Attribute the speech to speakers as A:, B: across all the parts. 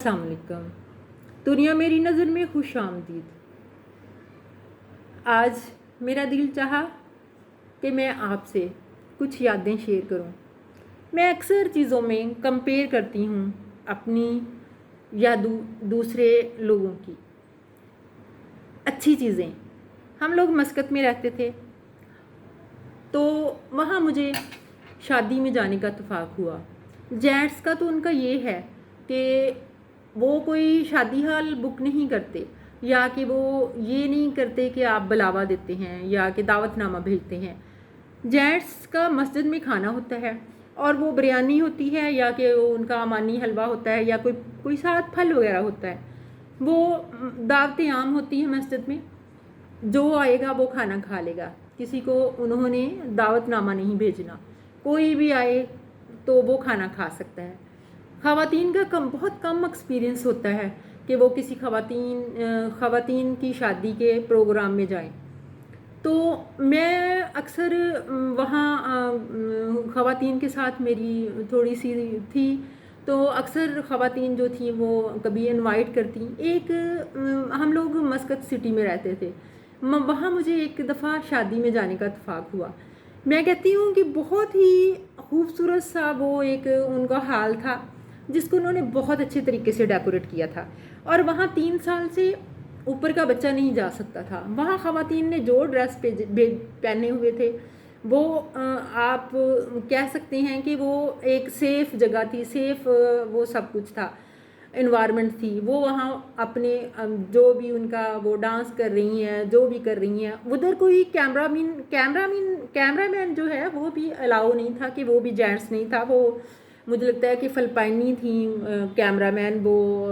A: अस्सलाम वालेकुम। दुनिया मेरी नज़र में खुश आमदीद। आज मेरा दिल चाहा कि मैं आपसे कुछ यादें शेयर करूं। मैं अक्सर चीज़ों में कंपेयर करती हूं अपनी या दूसरे लोगों की। अच्छी चीज़ें, हम लोग मस्कत में रहते थे तो वहाँ मुझे शादी में जाने का इत्तेफाक हुआ। जेंट्स का तो उनका ये है कि वो कोई शादी हाल बुक नहीं करते, या कि वो ये नहीं करते कि आप बुलावा देते हैं या कि दावतनामा भेजते हैं। जेंट्स का मस्जिद में खाना होता है और वो बिरयानी होती है या कि उनका अमानी हलवा होता है या कोई साथ फल वगैरह होता है। वो दावतें आम होती हैं मस्जिद में, जो आएगा वो खाना खा लेगा, किसी को उन्होंने दावतनामा नहीं भेजना। कोई भी आए तो वो खाना खा सकता है। ख़वातीन का बहुत कम एक्सपीरियंस होता है कि वो किसी ख़वातीन की शादी के प्रोग्राम में जाएं। तो मैं अक्सर वहाँ ख़वातीन के साथ मेरी थोड़ी सी थी, तो अक्सर ख़वातीन जो थी वो कभी इनवाइट करती। हम लोग मस्कत सिटी में रहते थे, वहाँ मुझे एक दफ़ा शादी में जाने का इत्तेफाक हुआ। मैं कहती हूँ कि बहुत ही खूबसूरत सा वो एक उनका हाल था जिसको उन्होंने बहुत अच्छे तरीके से डेकोरेट किया था। और वहाँ 3 साल से ऊपर का बच्चा नहीं जा सकता था। वहाँ ख़वातीन ने जो ड्रेस पहने हुए थे वो आप कह सकते हैं कि वो एक सेफ़ जगह थी, सेफ़ वो सब कुछ था, इन्वायरमेंट थी। वो वहाँ अपने जो भी उनका वो डांस कर रही हैं, जो भी कर रही हैं, उधर कोई कैमरामैन जो है वो भी अलाउ नहीं था, कि वो भी जेंट्स नहीं था। वो मुझे लगता है कि फ़िलिपाइनी थी कैमरामैन, वो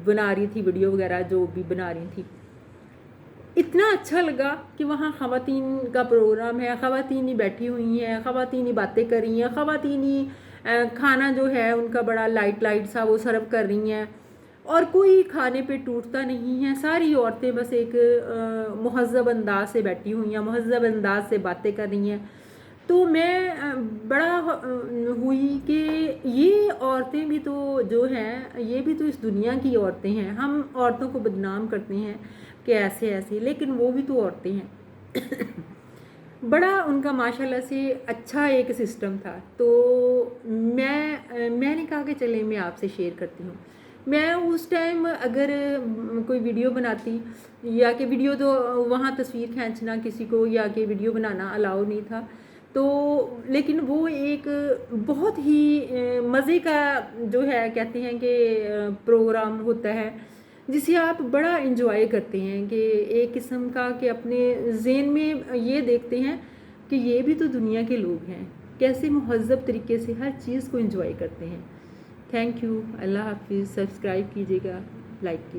A: बना रही थी वीडियो वगैरह जो भी बना रही थी। इतना अच्छा लगा कि वहाँ ख़वातीन का प्रोग्राम है, ख़वातीन ही बैठी हुई हैं, ख़वातीन ही बातें कर रही हैं, ख़वातीन ही खाना जो है उनका बड़ा लाइट सा वो सर्व कर रही हैं, और कोई खाने पे टूटता नहीं है। सारी औरतें बस एक मुहज़्ज़ब अंदाज से बैठी हुई हैं, मुहज़्ज़ब अंदाज से बातें कर रही हैं। तो मैं बड़ा हुई कि ये औरतें भी तो जो हैं, ये भी तो इस दुनिया की औरतें हैं। हम औरतों को बदनाम करते हैं कि ऐसे ऐसे, लेकिन वो भी तो औरतें हैं। बड़ा उनका माशाल्लाह से अच्छा एक सिस्टम था। तो मैंने कहा कि चलें मैं आपसे शेयर करती हूँ। मैं उस टाइम अगर कोई वीडियो बनाती, या कि वीडियो तो वहाँ तस्वीर खींचना किसी को या कि वीडियो बनाना अलाउ नहीं था, तो लेकिन वो एक बहुत ही मज़े का जो है कहते हैं कि प्रोग्राम होता है जिसे आप बड़ा इंजॉय करते हैं, कि एक किस्म का कि अपने ज़हन में ये देखते हैं कि ये भी तो दुनिया के लोग हैं, कैसे मुहज़्ज़ब तरीके से हर चीज़ को इंजॉय करते हैं। Thank you. अल्लाह हाफिज़। सब्सक्राइब कीजिएगा, लाइक कीजिए।